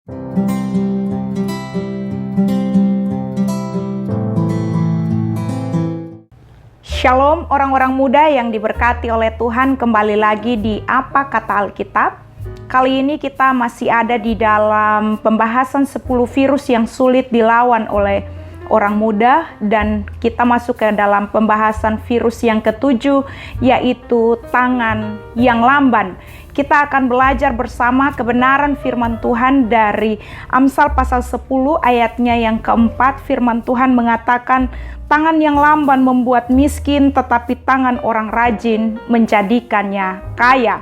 Shalom orang-orang muda yang diberkati oleh Tuhan, kembali lagi di Apa Kata Alkitab. Kali ini kita masih ada di dalam pembahasan 10 virus yang sulit dilawan oleh orang muda, dan kita masuk ke dalam pembahasan virus yang ketujuh, yaitu tangan yang lamban. Kita akan belajar bersama kebenaran firman Tuhan dari Amsal pasal 10 ayatnya yang keempat. Firman Tuhan mengatakan, tangan yang lamban membuat miskin, tetapi tangan orang rajin menjadikannya kaya.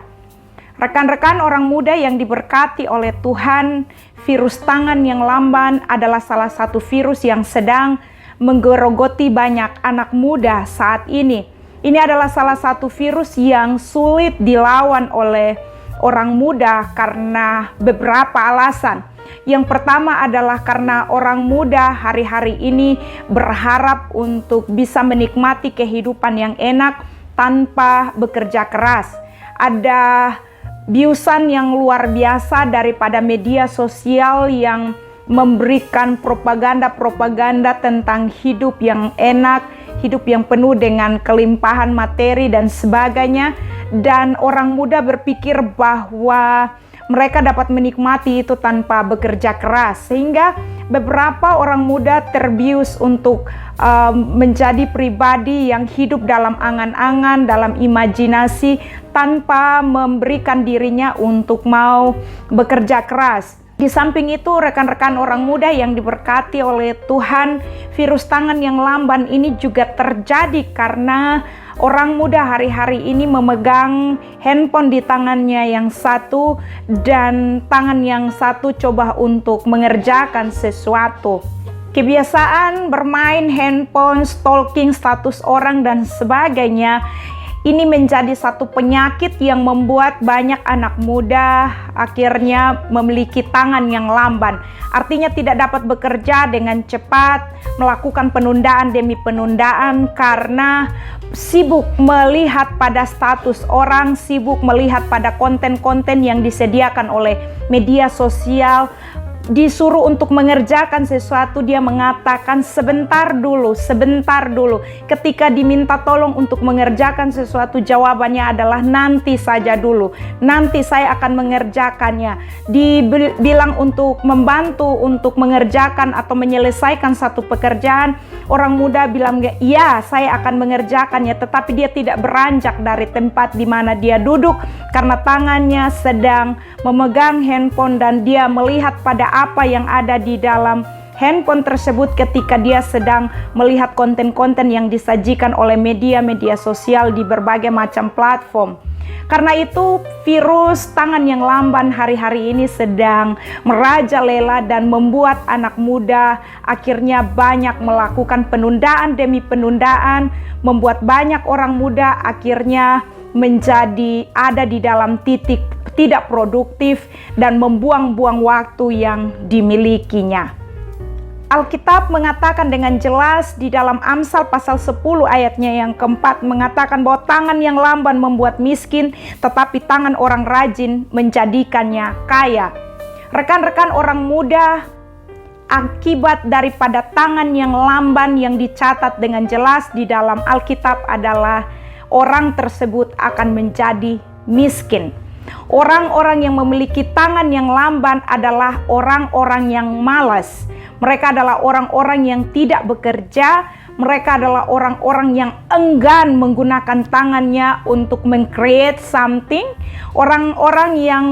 Rekan-rekan orang muda yang diberkati oleh Tuhan, virus tangan yang lamban adalah salah satu virus yang sedang menggerogoti banyak anak muda saat ini. Ini adalah salah satu virus yang sulit dilawan oleh orang muda karena beberapa alasan. Yang pertama adalah karena orang muda hari-hari ini berharap untuk bisa menikmati kehidupan yang enak tanpa bekerja keras. Ada biusan yang luar biasa daripada media sosial yang memberikan propaganda-propaganda tentang hidup yang enak, hidup yang penuh dengan kelimpahan materi dan sebagainya. Dan orang muda berpikir bahwa mereka dapat menikmati itu tanpa bekerja keras, sehingga beberapa orang muda terbius untuk menjadi pribadi yang hidup dalam angan-angan, dalam imajinasi, tanpa memberikan dirinya untuk mau bekerja keras. Di samping itu, rekan-rekan orang muda yang diberkati oleh Tuhan, virus tangan yang lamban ini juga terjadi karena orang muda hari-hari ini memegang handphone di tangannya yang satu, dan tangan yang satu coba untuk mengerjakan sesuatu. Kebiasaan bermain handphone, stalking status orang dan sebagainya, ini menjadi satu penyakit yang membuat banyak anak muda akhirnya memiliki tangan yang lamban. Artinya tidak dapat bekerja dengan cepat, melakukan penundaan demi penundaan karena sibuk melihat pada status orang, sibuk melihat pada konten-konten yang disediakan oleh media sosial. Disuruh untuk mengerjakan sesuatu, dia mengatakan sebentar dulu. Ketika diminta tolong untuk mengerjakan sesuatu, jawabannya adalah nanti saja dulu, nanti saya akan mengerjakannya. Dibilang untuk membantu untuk mengerjakan atau menyelesaikan satu pekerjaan, orang muda bilang ya saya akan mengerjakannya, tetapi dia tidak beranjak dari tempat di mana dia duduk karena tangannya sedang memegang handphone dan dia melihat pada apa yang ada di dalam handphone tersebut ketika dia sedang melihat konten-konten yang disajikan oleh media-media sosial di berbagai macam platform. Karena itu virus tangan yang lamban hari-hari ini sedang merajalela dan membuat anak muda akhirnya banyak melakukan penundaan demi penundaan, membuat banyak orang muda akhirnya menjadi ada di dalam titik tidak produktif dan membuang-buang waktu yang dimilikinya. Alkitab mengatakan dengan jelas di dalam Amsal pasal 10 ayatnya yang keempat mengatakan bahwa tangan yang lamban membuat miskin, tetapi tangan orang rajin menjadikannya kaya. Rekan-rekan orang muda, akibat daripada tangan yang lamban yang dicatat dengan jelas di dalam Alkitab adalah orang tersebut akan menjadi miskin. Orang-orang yang memiliki tangan yang lamban adalah orang-orang yang malas. Mereka adalah orang-orang yang tidak bekerja. Mereka adalah orang-orang yang enggan menggunakan tangannya untuk meng-create something. Orang-orang yang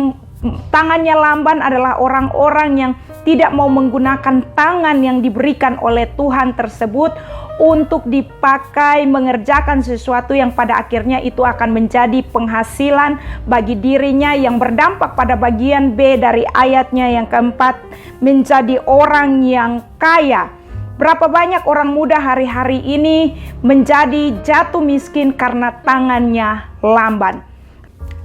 tangannya lamban adalah orang-orang yang tidak mau menggunakan tangan yang diberikan oleh Tuhan tersebut untuk dipakai mengerjakan sesuatu yang pada akhirnya itu akan menjadi penghasilan bagi dirinya, yang berdampak pada bagian B dari ayatnya yang keempat, menjadi orang yang kaya. Berapa banyak orang muda hari-hari ini menjadi jatuh miskin karena tangannya lamban.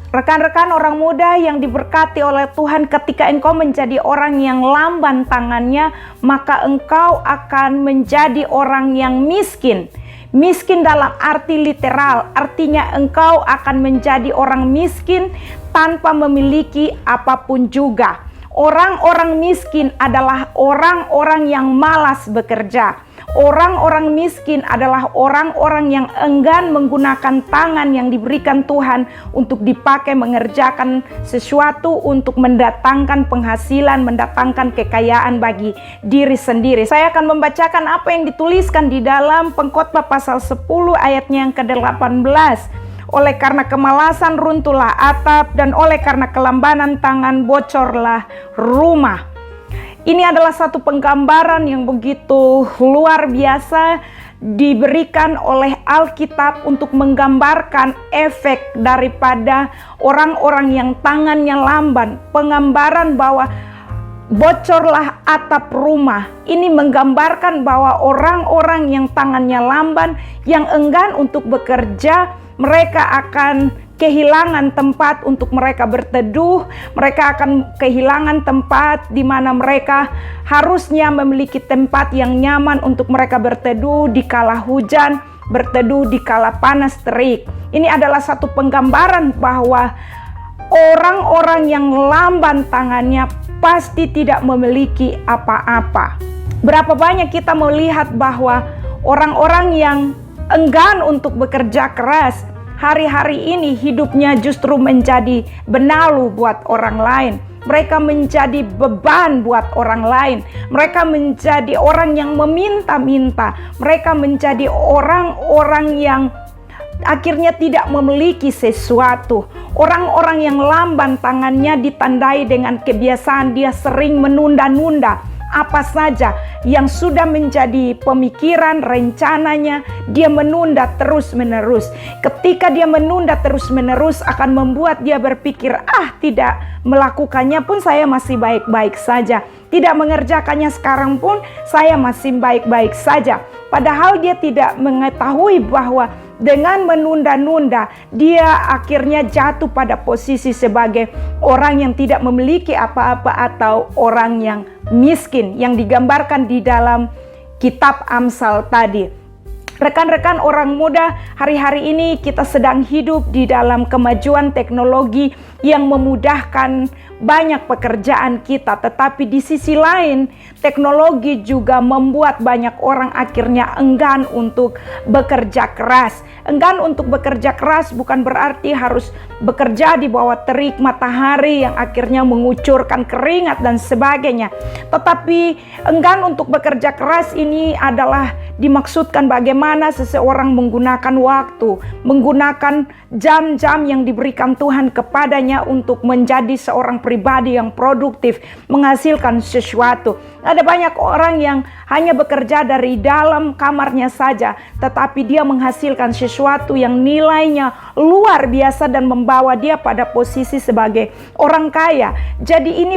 Rekan-rekan orang muda yang diberkati oleh Tuhan, ketika engkau menjadi orang yang lamban tangannya, maka engkau akan menjadi orang yang miskin. Miskin dalam arti literal, artinya engkau akan menjadi orang miskin tanpa memiliki apapun juga. Orang-orang miskin adalah orang-orang yang malas bekerja. Orang-orang miskin adalah orang-orang yang enggan menggunakan tangan yang diberikan Tuhan untuk dipakai mengerjakan sesuatu untuk mendatangkan penghasilan, mendatangkan kekayaan bagi diri sendiri. Saya akan membacakan apa yang dituliskan di dalam Pengkhotbah pasal 10 ayatnya yang ke-18. Oleh karena kemalasan runtuhlah atap, dan oleh karena kelambanan tangan bocorlah rumah. Ini adalah satu penggambaran yang begitu luar biasa diberikan oleh Alkitab untuk menggambarkan efek daripada orang-orang yang tangannya lamban. Penggambaran bahwa bocorlah atap rumah. Ini menggambarkan bahwa orang-orang yang tangannya lamban, yang enggan untuk bekerja, mereka akan kehilangan tempat untuk mereka berteduh. Mereka akan kehilangan tempat di mana mereka harusnya memiliki tempat yang nyaman untuk mereka berteduh di kala hujan, berteduh di kala panas terik. Ini adalah satu penggambaran bahwa orang-orang yang lamban tangannya pasti tidak memiliki apa-apa. Berapa banyak kita melihat bahwa orang-orang yang enggan untuk bekerja keras, hari-hari ini hidupnya justru menjadi benalu buat orang lain. Mereka menjadi beban buat orang lain. Mereka menjadi orang yang meminta-minta. Mereka menjadi orang-orang yang akhirnya tidak memiliki sesuatu. Orang-orang yang lamban tangannya ditandai dengan kebiasaan dia sering menunda-nunda. Apa saja yang sudah menjadi pemikiran, rencananya, dia menunda terus-menerus. Ketika dia menunda terus-menerus akan membuat dia berpikir, tidak melakukannya pun saya masih baik-baik saja. Tidak mengerjakannya sekarang pun saya masih baik-baik saja. Padahal dia tidak mengetahui bahwa dengan menunda-nunda, dia akhirnya jatuh pada posisi sebagai orang yang tidak memiliki apa-apa atau orang yang miskin yang digambarkan di dalam kitab Amsal tadi. Rekan-rekan orang muda, hari-hari ini kita sedang hidup di dalam kemajuan teknologi yang memudahkan banyak pekerjaan kita. Tetapi di sisi lain, teknologi juga membuat banyak orang akhirnya enggan untuk bekerja keras. Enggan untuk bekerja keras bukan berarti harus bekerja di bawah terik matahari yang akhirnya mengucurkan keringat dan sebagainya. Tetapi enggan untuk bekerja keras ini adalah dimaksudkan bagaimana seseorang menggunakan waktu, menggunakan jam-jam yang diberikan Tuhan kepadanya untuk menjadi seorang pribadi yang produktif, menghasilkan sesuatu. Ada banyak orang yang hanya bekerja dari dalam kamarnya saja, tetapi dia menghasilkan sesuatu yang nilainya luar biasa dan membawa dia pada posisi sebagai orang kaya. Jadi ini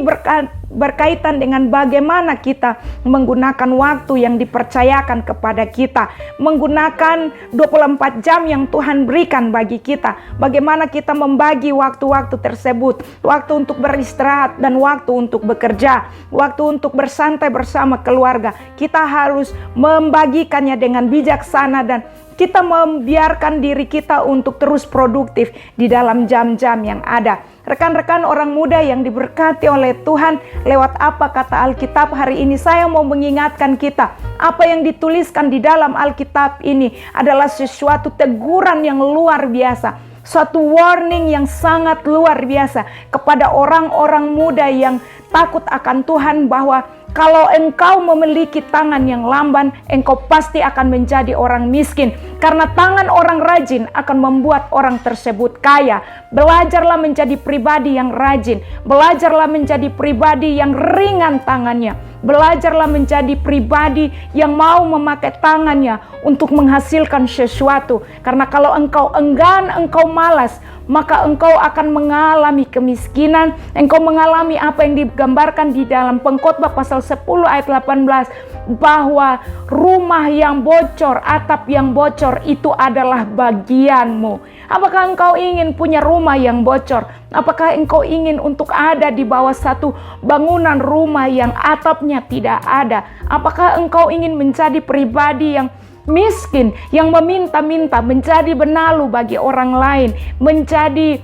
berkaitan dengan bagaimana kita menggunakan waktu yang dipercayakan kepada kita, menggunakan 24 jam yang Tuhan berikan bagi kita. Bagaimana kita membagi waktu-waktu tersebut, waktu untuk beristirahat dan waktu untuk bekerja, waktu untuk bersantai bersama keluarga. Kita harus membagikannya dengan bijaksana dan kita membiarkan diri kita untuk terus produktif di dalam jam-jam yang ada. Rekan-rekan orang muda yang diberkati oleh Tuhan, lewat apa kata Alkitab hari ini saya mau mengingatkan kita, apa yang dituliskan di dalam Alkitab ini adalah sesuatu teguran yang luar biasa. Suatu warning yang sangat luar biasa kepada orang-orang muda yang takut akan Tuhan, bahwa kalau engkau memiliki tangan yang lamban, engkau pasti akan menjadi orang miskin. Karena tangan orang rajin akan membuat orang tersebut kaya. Belajarlah menjadi pribadi yang rajin. Belajarlah menjadi pribadi yang ringan tangannya. Belajarlah menjadi pribadi yang mau memakai tangannya untuk menghasilkan sesuatu. Karena kalau engkau enggan, engkau malas, maka engkau akan mengalami kemiskinan. Engkau mengalami apa yang digambarkan di dalam Pengkhotbah pasal 10 ayat 18, bahwa rumah yang bocor, atap yang bocor itu adalah bagianmu. Apakah engkau ingin punya rumah yang bocor? Apakah engkau ingin untuk ada di bawah satu bangunan rumah yang atapnya tidak ada? Apakah engkau ingin menjadi pribadi yang miskin, yang meminta-minta, menjadi benalu bagi orang lain, menjadi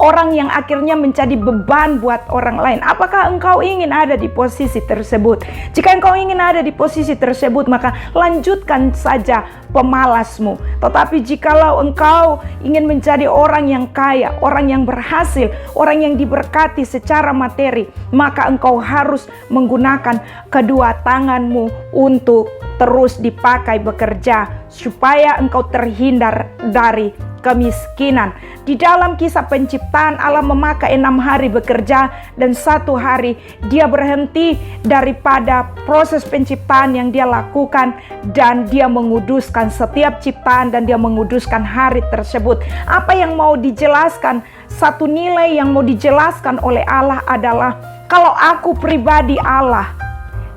orang yang akhirnya menjadi beban buat orang lain. Apakah engkau ingin ada di posisi tersebut? Jika engkau ingin ada di posisi tersebut, maka lanjutkan saja pemalasmu. Tetapi jikalau engkau ingin menjadi orang yang kaya, orang yang berhasil, orang yang diberkati secara materi, maka engkau harus menggunakan kedua tanganmu untuk terus dipakai bekerja, supaya engkau terhindar dari kemiskinan. Di dalam kisah penciptaan, Allah memakai 6 hari bekerja dan 1 hari dia berhenti daripada proses penciptaan yang dia lakukan, dan dia menguduskan setiap ciptaan dan dia menguduskan hari tersebut. Apa yang mau dijelaskan? Satu nilai yang mau dijelaskan oleh Allah adalah, kalau aku pribadi Allah,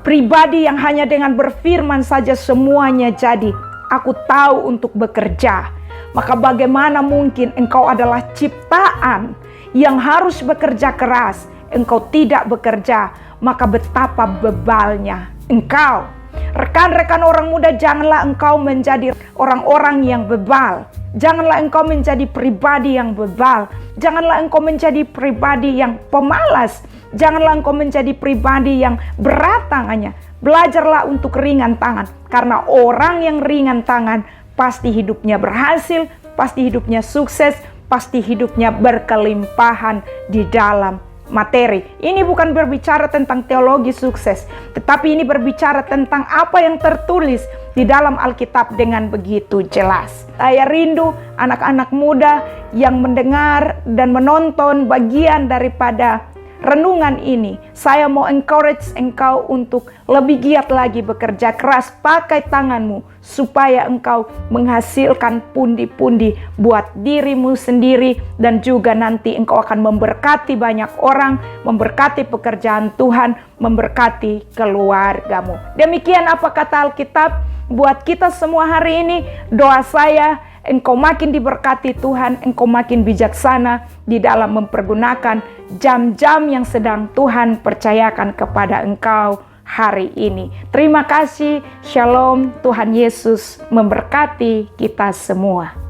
pribadi yang hanya dengan berfirman saja semuanya jadi, aku tahu untuk bekerja. Maka bagaimana mungkin engkau adalah ciptaan yang harus bekerja keras, engkau tidak bekerja, maka betapa bebalnya engkau. Rekan-rekan orang muda, janganlah engkau menjadi orang-orang yang bebal. Janganlah engkau menjadi pribadi yang bebal. Janganlah engkau menjadi pribadi yang pemalas. Janganlah engkau menjadi pribadi yang berat tangannya. Belajarlah untuk ringan tangan, karena orang yang ringan tangan pasti hidupnya berhasil, pasti hidupnya sukses, pasti hidupnya berkelimpahan di dalam materi. Ini bukan berbicara tentang teologi sukses, tetapi ini berbicara tentang apa yang tertulis di dalam Alkitab dengan begitu jelas. Saya rindu anak-anak muda yang mendengar dan menonton bagian daripada renungan ini. Saya mau encourage engkau untuk lebih giat lagi bekerja keras, pakai tanganmu supaya engkau menghasilkan pundi-pundi buat dirimu sendiri, dan juga nanti engkau akan memberkati banyak orang, memberkati pekerjaan Tuhan, memberkati keluargamu. Demikian apa kata Alkitab buat kita semua hari ini. Doa saya, engkau makin diberkati Tuhan, engkau makin bijaksana di dalam mempergunakan jam-jam yang sedang Tuhan percayakan kepada engkau hari ini. Terima kasih, Shalom, Tuhan Yesus memberkati kita semua.